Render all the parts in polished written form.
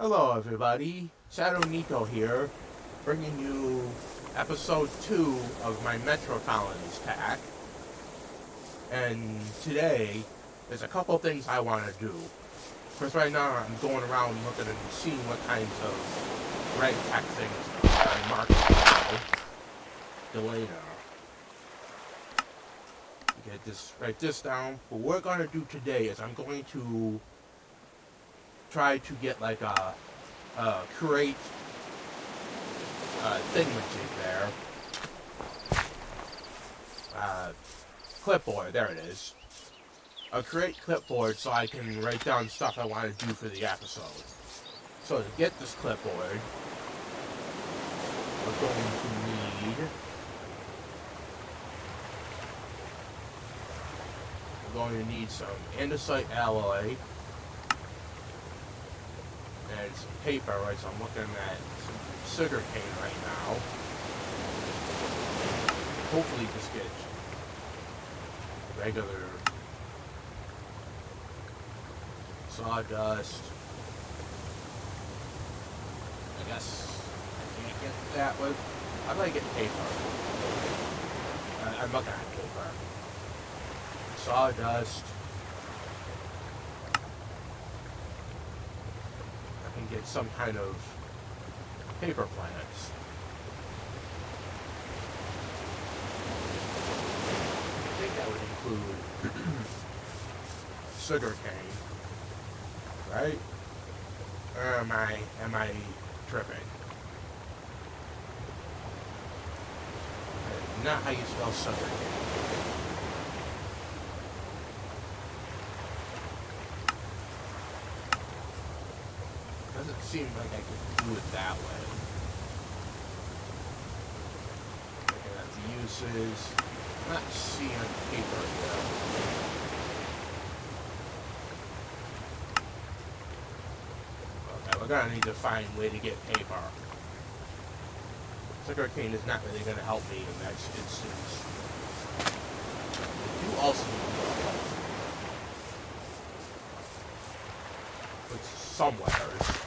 Hello everybody, Shadow Nico here, bringing you episode 2 of my MetroColonies pack. And today, there's a couple things I want to do. Because right now I'm going around looking and seeing what kinds of red tech things are marked now. Delay now. Write this down. What we're going to do today is I'm going to try to get like a create thingamajig there. Clipboard, there it is. A create clipboard so I can write down stuff I want to do for the episode. So to get this clipboard, we're going to need some andesite alloy and some paper, right? So I'm looking at some sugar cane right now. Hopefully just get regular sawdust. I guess I can't get that with. How do I get paper? I'm looking at paper. Sawdust. I can get some kind of paper plants. I think that would include sugar cane, right? Or am I tripping? Not how you spell sugar cane. Doesn't seem like I could do it that way. Looking at the uses, I'm not seeing paper here. Okay, we're gonna need to find a way to get paper. Sugar cane is not really gonna help me in that instance. I do also need help with some letters.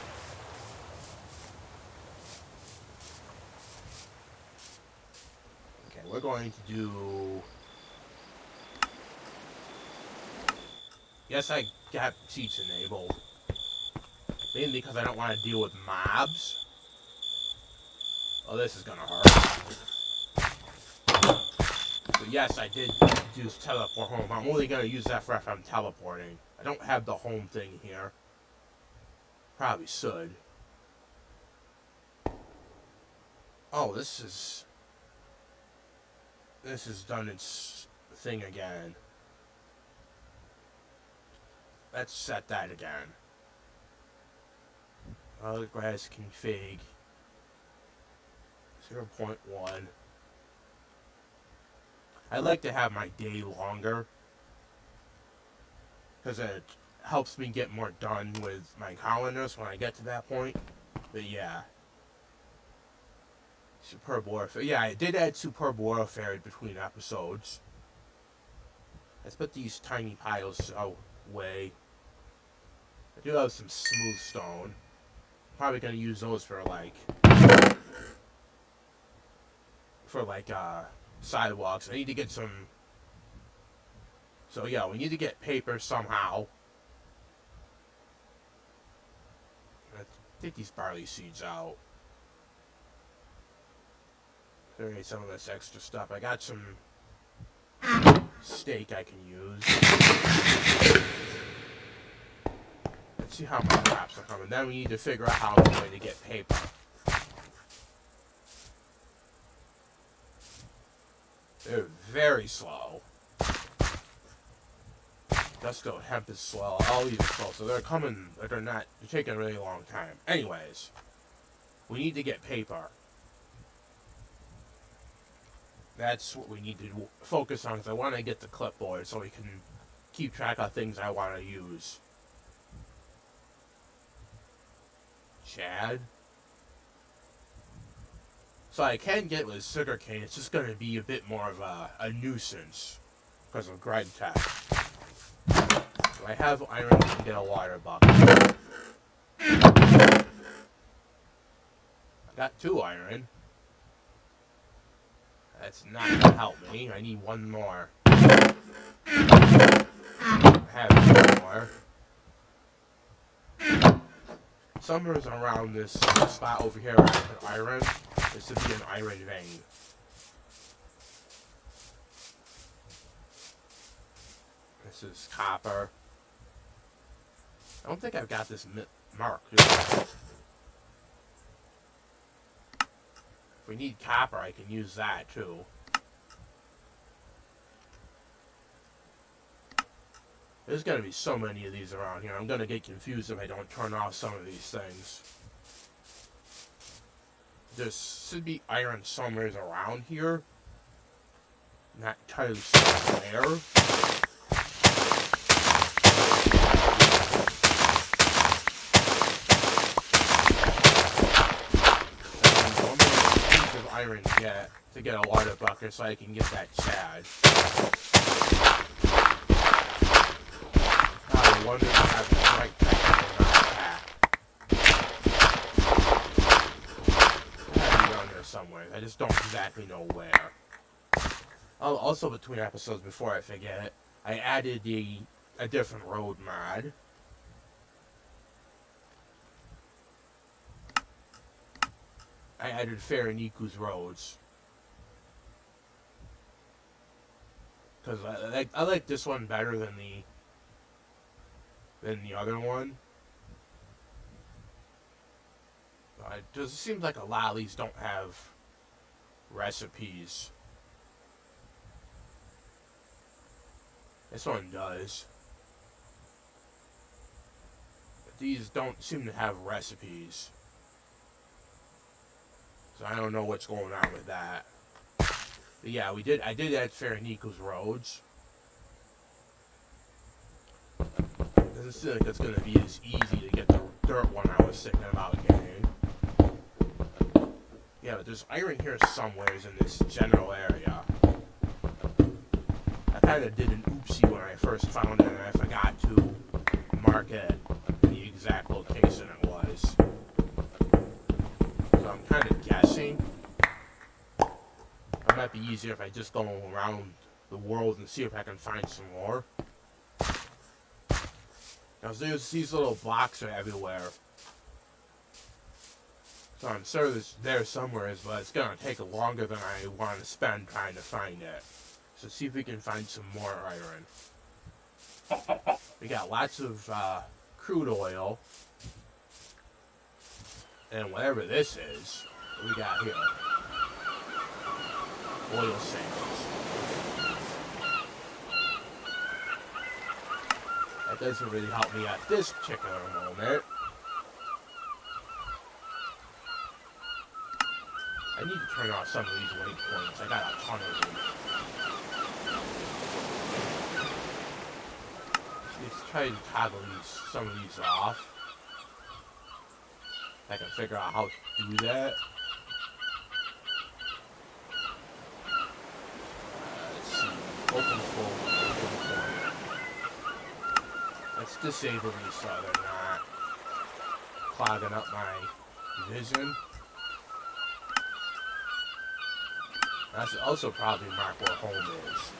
We're going to do... Yes, I got cheats enabled. Mainly because I don't want to deal with mobs. Oh, this is gonna hurt. But yes, I did use teleport home. I'm only gonna use that for if I'm teleporting. I don't have the home thing here. Probably should. Oh, this is done its thing again. Let's set that again. Otherwise config 0.1. I like to have my day longer because it helps me get more done with my colonists when I get to that point. But yeah. Superb Warfare. Yeah, I did add Superb Warfare between episodes. Let's put these tiny piles away. I do have some smooth stone. Probably gonna use those for sidewalks. I need to get some. So yeah, we need to get paper somehow. Let's take these barley seeds out. Alright, some of this extra stuff. I got some steak I can use. Let's see how my crops are coming. Then we need to figure out how we're going to get paper. They're very slow. Dusto hemp is slow. All these are slow. So they're coming, but they're taking a really long time. Anyways, we need to get paper. That's what we need to focus on, because I want to get the clipboard so we can keep track of things I want to use. Chad. So I can get with sugarcane, it's just going to be a bit more of a nuisance because of grind tech. So I have iron to get a water bucket. got 2 iron. That's not gonna help me. I need 1 more. I have 2 more. Somewhere around this spot over here where I put iron, there should be an iron vein. This is copper. I don't think I've got this marked. If we need copper, I can use that too. There's gonna be so many of these around here. I'm gonna get confused if I don't turn off some of these things. There should be iron somewhere around here. Not entirely sure where. Iron yet to get a water bucket so I can get that chad. I wonder if I have the right pack. I have it on there somewhere. I just don't exactly know where. Oh, also, between episodes, before I forget it, I added a different road mod. I added Fariniku's roads. Because I like this one better than the other one. It just seems like a lot of these don't have recipes. This one does. But these don't seem to have recipes. So I don't know what's going on with that. But yeah, I did add Fariniku's roads. Doesn't seem like it's gonna be as easy to get the dirt one I was thinking about getting. Yeah, but there's iron here somewhere in this general area. I kinda did an oopsie when I first found it and I forgot to mark it the exact location it was. So I'm kind of guessing. It might be easier if I just go around the world and see if I can find some more. Because there's these little blocks are everywhere. So I'm sure there somewhere, but it's going to take longer than I want to spend trying to find it. So see if we can find some more iron. We got lots of crude oil. And whatever this is, what we got here. Oil sands. That doesn't really help me at this particular moment. I need to turn off some of these waypoints. I got a ton of them. Let's try to toggle some of these off. I can figure out how to do that. Let's see. Open full. Let's disable these so they're not clogging up my vision. I should also probably mark where home is.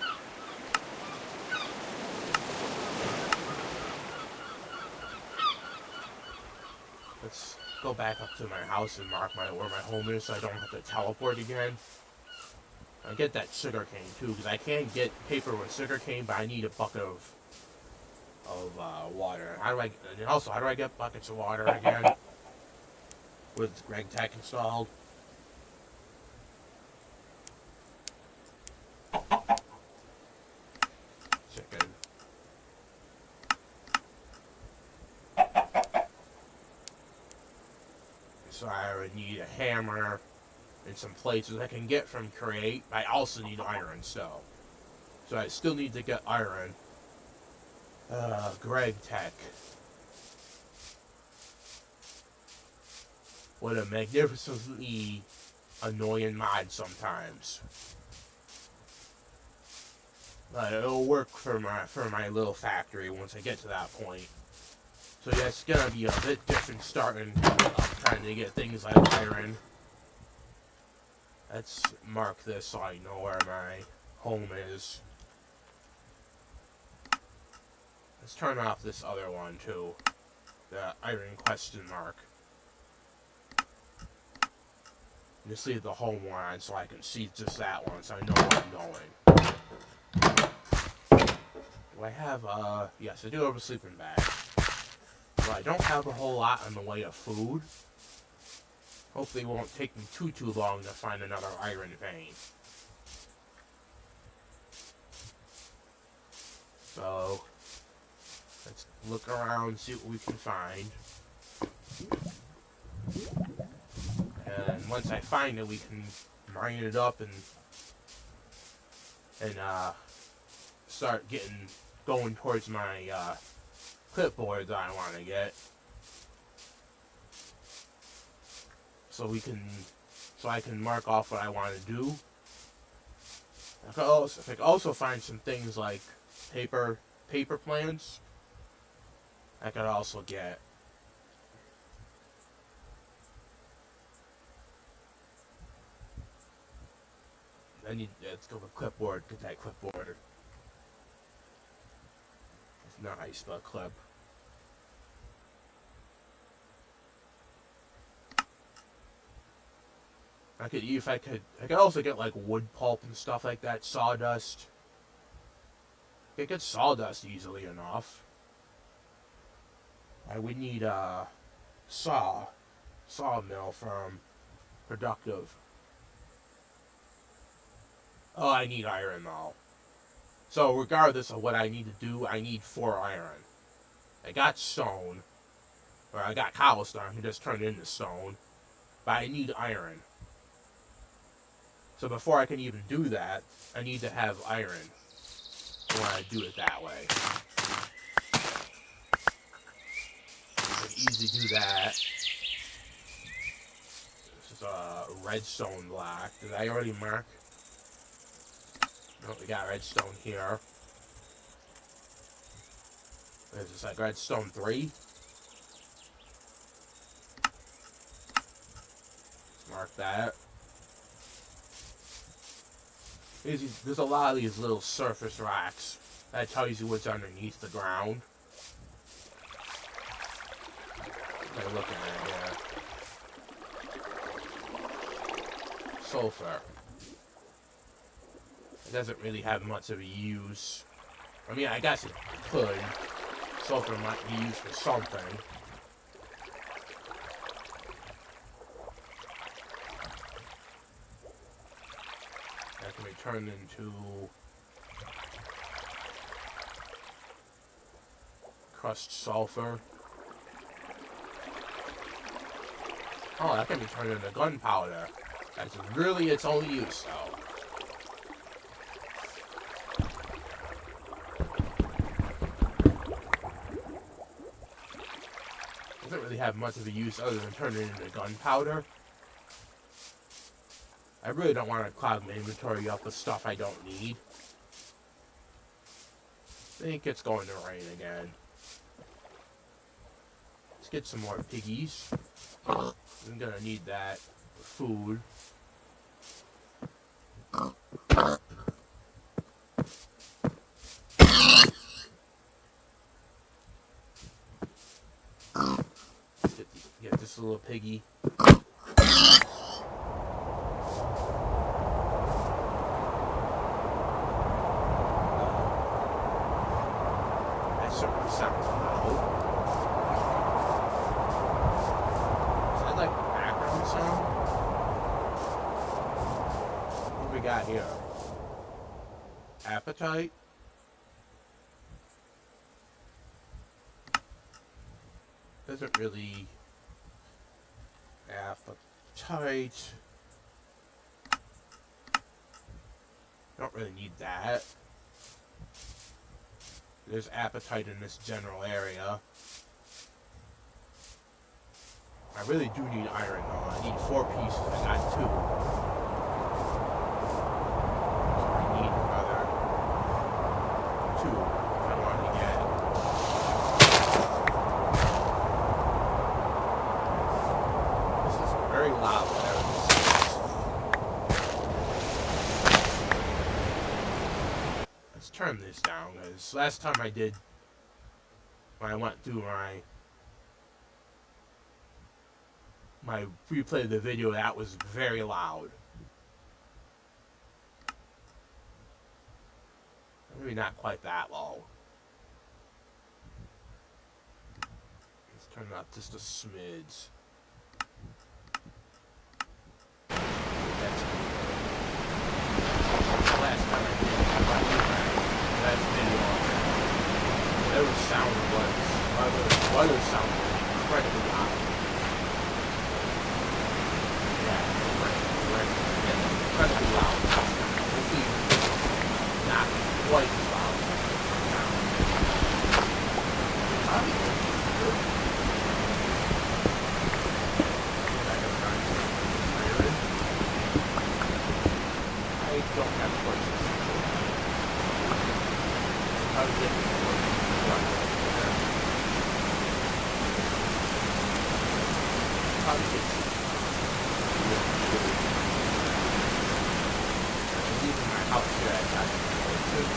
Let's go back up to my house and mark where my home is so I don't have to teleport again. I get that sugar cane too, because I can get paper with sugar cane, but I need a bucket of water. How do I get buckets of water again? With Greg Tech installed. Chicken. So I would need a hammer and some places I can get from Create. I also need iron still. So I still need to get iron. Greg Tech. What a magnificently annoying mod sometimes. But it'll work for my little factory once I get to that point. So yeah, it's gonna be a bit different starting up trying to get things like iron. Let's mark this so I know where my home is. Let's turn off this other one too. The iron question mark. Just leave the home one on so I can see just that one so I know where I'm going. Do I have, yes, I do have a sleeping bag. Well, I don't have a whole lot in the way of food. Hopefully it won't take me too long to find another iron vein. So, let's look around, see what we can find. And once I find it, we can mine it up and start going towards my clipboard that I want to get. So I can mark off what I want to do. I could also find some things like paper plans. I could also get. Let's go with clipboard. Get that clipboard. It's not how you spell clip. I could also get like wood pulp and stuff like that, sawdust. I could get sawdust easily enough. I would need a sawmill from Productive. Oh, I need iron though. So regardless of what I need to do, I need 4 iron. I got stone, or I got cobblestone. I can just turn it into stone, but I need iron. So before I can even do that, I need to have iron when I do it that way. I can easily do that. This is a redstone block. Did I already mark? No, we got redstone here. Is this like redstone 3? Let's mark that. There's a lot of these little surface rocks that tells you what's underneath the ground. They're looking at here. Sulfur. It doesn't really have much of a use. I mean, I guess it could. Sulfur might be used for something. That can be turned into crushed sulfur. Oh, that can be turned into gunpowder. That's really its only use, though. Doesn't really have much of a use other than turning it into gunpowder. I really don't want to clog my inventory up with stuff I don't need. I think it's going to rain again. Let's get some more piggies. I'm gonna need that food. Get this little piggy. That certainly sounds loud. Is that like background sound? What do we got here? Appetite? Doesn't really... Appetite. Don't really need that. There's appetite in this general area. I really do need iron though. I need 4 pieces. I got 2. So I need another 2 if I want to get. This is very loud, whatever this is. turn this down, because last time I did, when I went through my replay of the video, that was very loud. Maybe not quite that low. Let's turn it up just a smidge. That's last time I did that video. Whatever sound was, weather sound was incredibly loud. Yeah, incredibly loud. Hopefully, not quite as loud. I don't have choices. How to get this working? How to get leaving my house here, I got choices.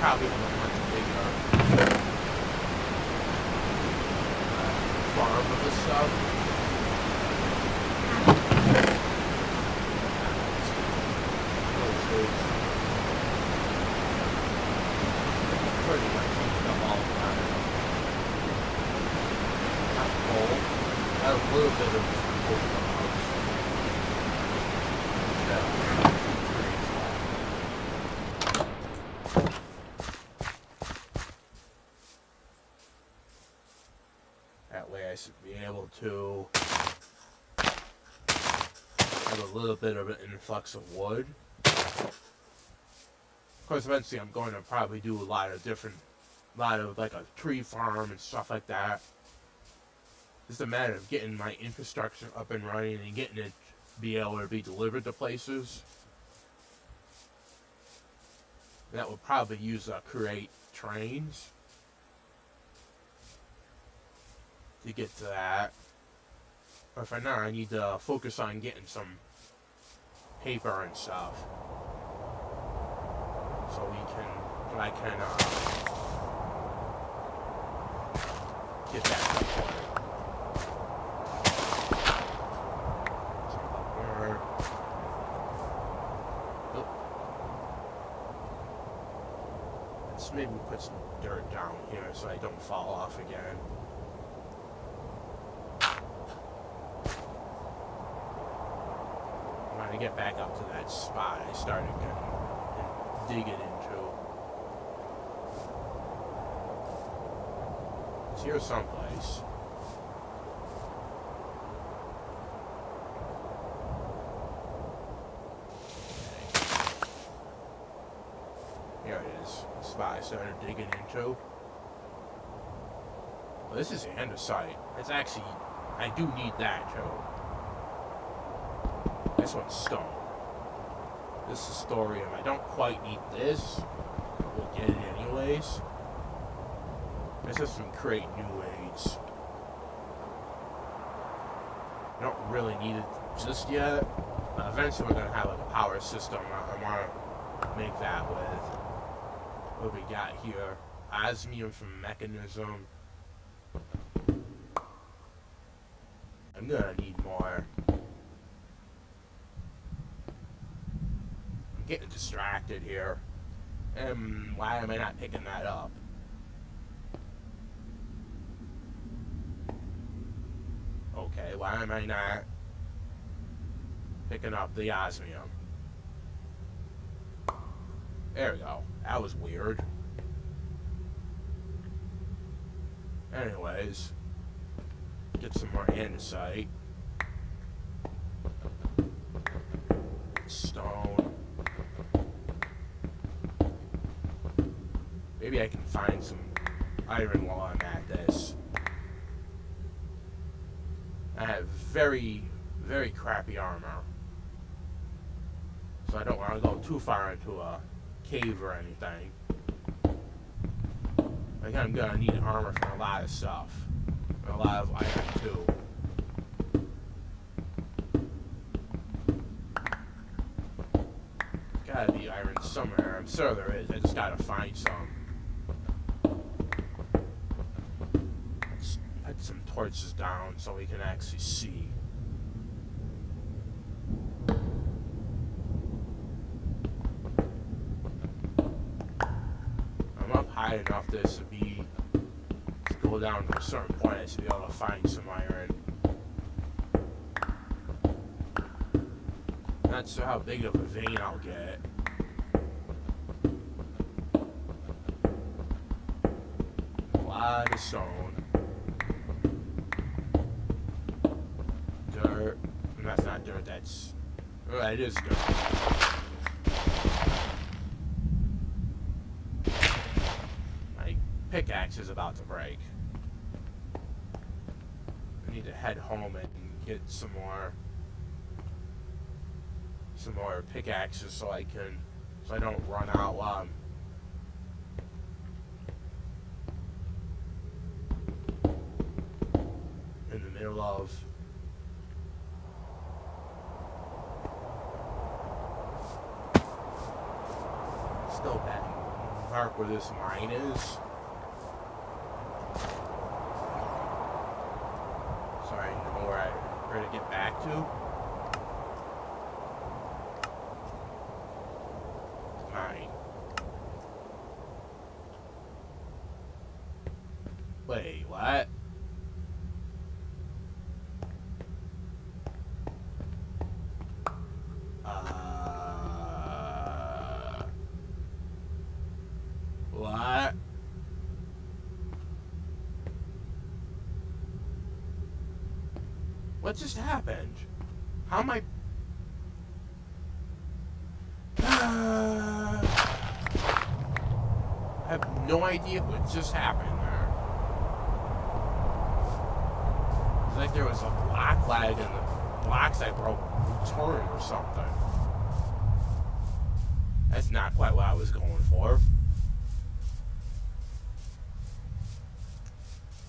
Probably have a much bigger farm of this stuff. Pretty much used up all the time. Not coal. I have a little bit of coal in the house. That way I should be able to have a little bit of an influx of wood. Of course, eventually I'm going to probably do a lot of like a tree farm and stuff like that. It's a matter of getting my infrastructure up and running and getting it be able to be delivered to places. That would probably use create trains to get to that. But for now, I need to focus on getting some paper and stuff, so I can get that stuff going. Let's maybe put some dirt down here so I don't fall off again. To get back up to that spot I started digging into. It's here someplace. Okay. Here it is. The spot I started digging into. Well, this is andesite. It's actually, I do need that too. This one's stone. This is thorium. I don't quite need this. We'll get it anyways. This is from create new aids. I don't really need it just yet. Eventually we're going to have like a power system I want to make that with. What we got here? Osmium from mechanism. I'm going to need more. Getting distracted here. Why am I not picking that up? Okay, why am I not picking up the osmium? There we go. That was weird. Anyways, get some more andesite. Stone. Maybe I can find some iron while I'm at this. I have very, very crappy armor. So I don't want to go too far into a cave or anything. Like, I'm gonna need armor for a lot of stuff. And a lot of iron too. Gotta be iron somewhere. I'm sure there is. I just gotta find some. Let's put some torches down so we can actually see. I'm up high enough this to go down to a certain point. I should be able to find some iron. Not sure how big of a vein I'll get. A lot of stone. Dirt. That's not dirt, that's... Well, it is dirt. My pickaxe is about to break. I need to head home and get some more pickaxes so I don't run out while I'm in the middle of still that mark where this mine is. So I know where to get back to. Wait, what? What? What just happened? How am I... I have no idea what just happened there. It's like there was a block lag and the blocks I broke returned or something. That's not quite what I was going for.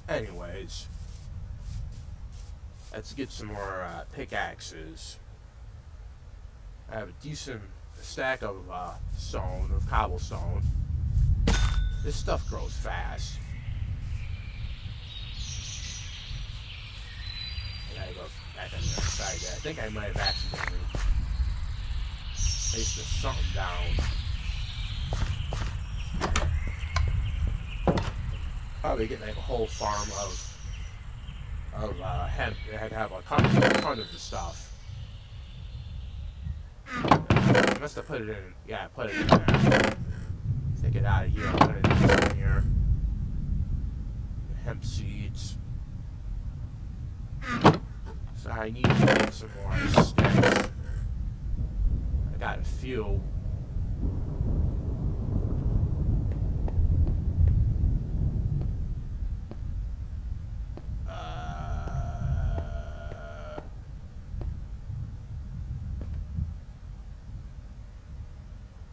Anyways, let's get some more pickaxes. I have a decent stack of stone, of cobblestone. This stuff grows fast. I gotta go back on the other side there. I think I might have accidentally placed something down. Probably get like a whole farm of hemp. I had to have a ton of the stuff. I must have put it in. Yeah, I put it in there. Take it out of here. Put it in here. Hemp seeds. So I need to get some more sticks. I got a few.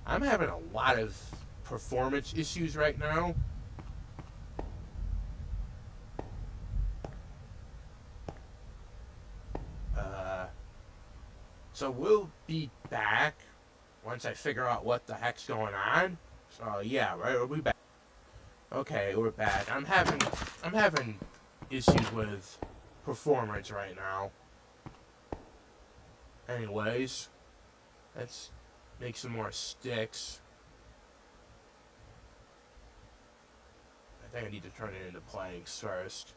I'm having a lot of performance issues right now. So we'll be back once I figure out what the heck's going on. So yeah, right, we'll be back. Okay, we're back. I'm having issues with performance right now. Anyways, let's make some more sticks. I think I need to turn it into planks first.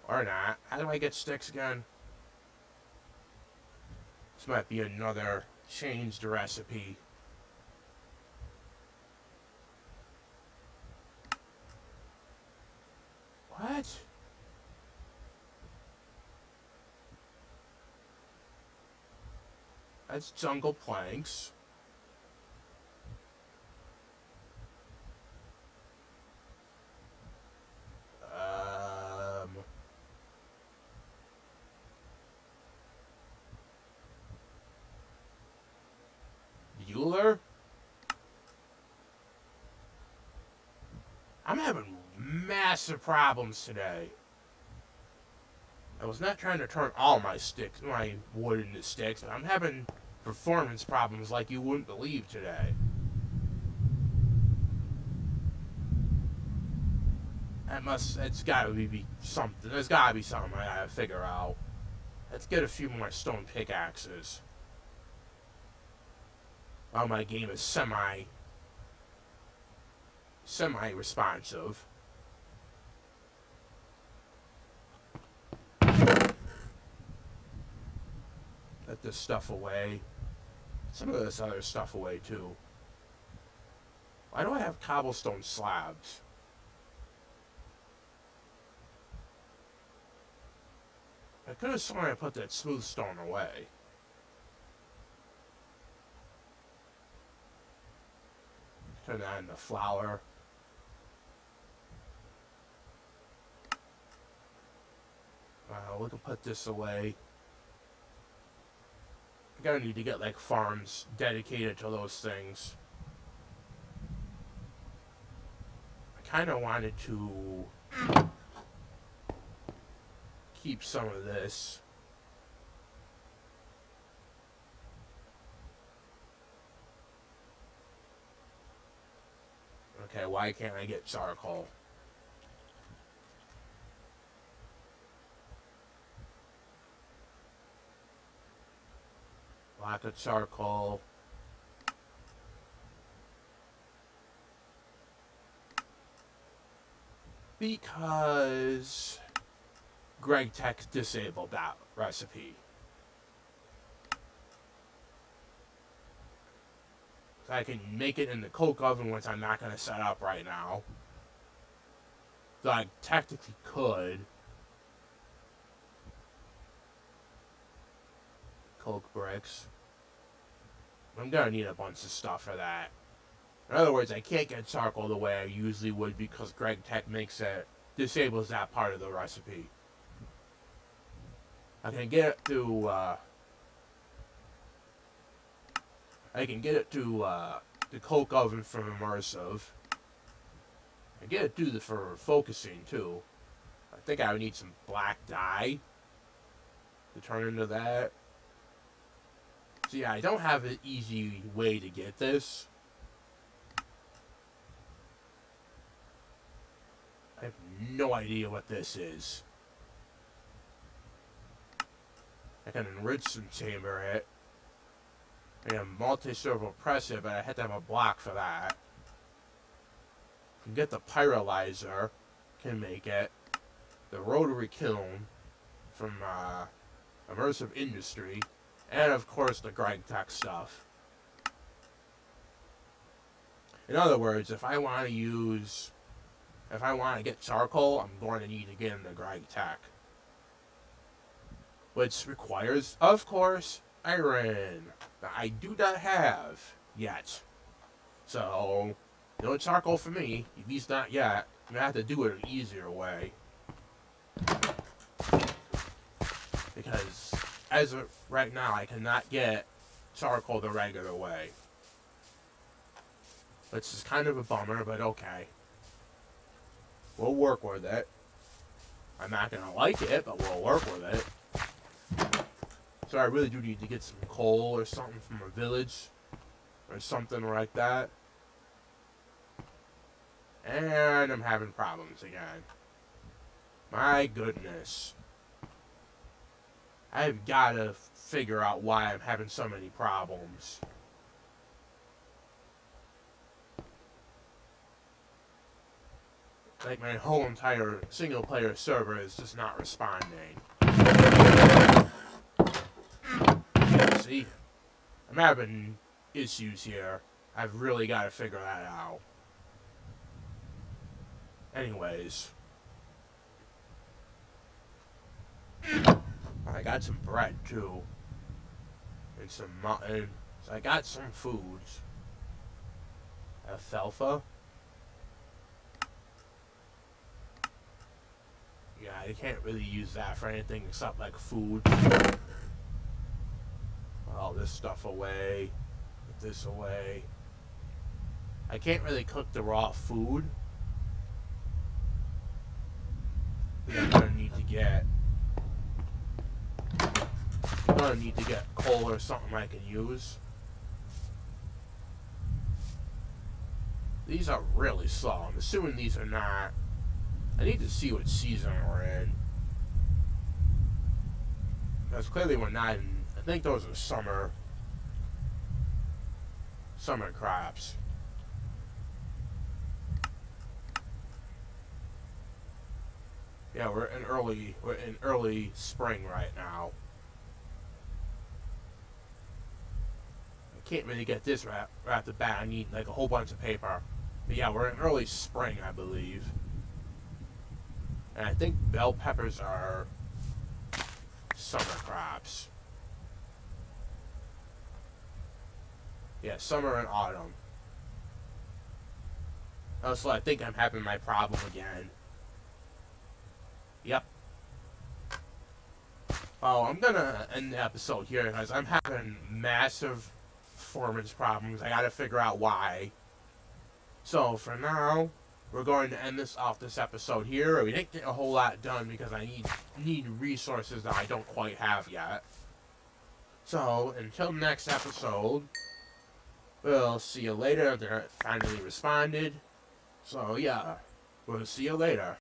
Or not. How do I get sticks again? This might be another changed recipe. What? That's jungle planks. Bueller? I'm having massive problems today. I was not trying to turn all my wood into sticks, but I'm having performance problems like you wouldn't believe today. It's gotta be something. There's gotta be something I gotta figure out. Let's get a few more stone pickaxes. While my game is semi-responsive. Let this stuff away. Some of this other stuff away too. Why do I have cobblestone slabs? I could have sworn I put that smooth stone away. Turn that into flour. We can put this away. I'm gonna need to get like farms dedicated to those things. I kind of wanted to keep some of this. Okay, why can't I get charcoal? Lack of charcoal. Because Greg Tech disabled that recipe. So I can make it in the coke oven, which I'm not going to set up right now. So I technically could. Coke bricks. I'm gonna need a bunch of stuff for that. In other words, I can't get charcoal the way I usually would because Greg Tech disables that part of the recipe. I can get it to the coke oven from immersive. I get it to for focusing too. I think I would need some black dye to turn into that. So yeah, I don't have an easy way to get this. I have no idea what this is. I can enrich some chamber it. I can multi-servo press it, but I have to have a block for that. Can get the pyrolyzer, can make it. The rotary kiln from Immersive Industry. And of course the Greg Tech stuff. In other words, if I want to get charcoal, I'm going to need to get into Greg Tech. Which requires, of course, iron. That I do not have yet. So, no charcoal for me, at least not yet. I'm going to have to do it an easier way. Because as of right now, I cannot get charcoal the regular way. Which is kind of a bummer, but okay. We'll work with it. I'm not going to like it, but we'll work with it. So I really do need to get some coal or something from a village. Or something like that. And I'm having problems again. My goodness. I've got to figure out why I'm having so many problems. Like my whole entire single player server is just not responding. See? I'm having issues here. I've really got to figure that out. Anyways. I got some bread too. And some mutton. So I got some foods. Alfalfa. Yeah, I can't really use that for anything except like food. Put all this stuff away. this away. I can't really cook the raw food. I'm gonna need to get coal or something I can use. These are really slow. I'm assuming these are not. I need to see what season we're in. Because clearly we're not in. I think those are summer crops. Yeah, we're in early spring right now. I can't really get this right off the bat. I need like a whole bunch of paper. But yeah, we're in early spring, I believe. And I think bell peppers are summer crops. Yeah, summer and autumn. Also, I think I'm having my problem again. Yep. Oh, I'm gonna end the episode here because I'm having massive performance problems. I gotta figure out why. So, for now, we're going to end this episode here. We didn't get a whole lot done because I need resources that I don't quite have yet. So, until next episode, we'll see you later. They're finally responded. So, yeah, we'll see you later.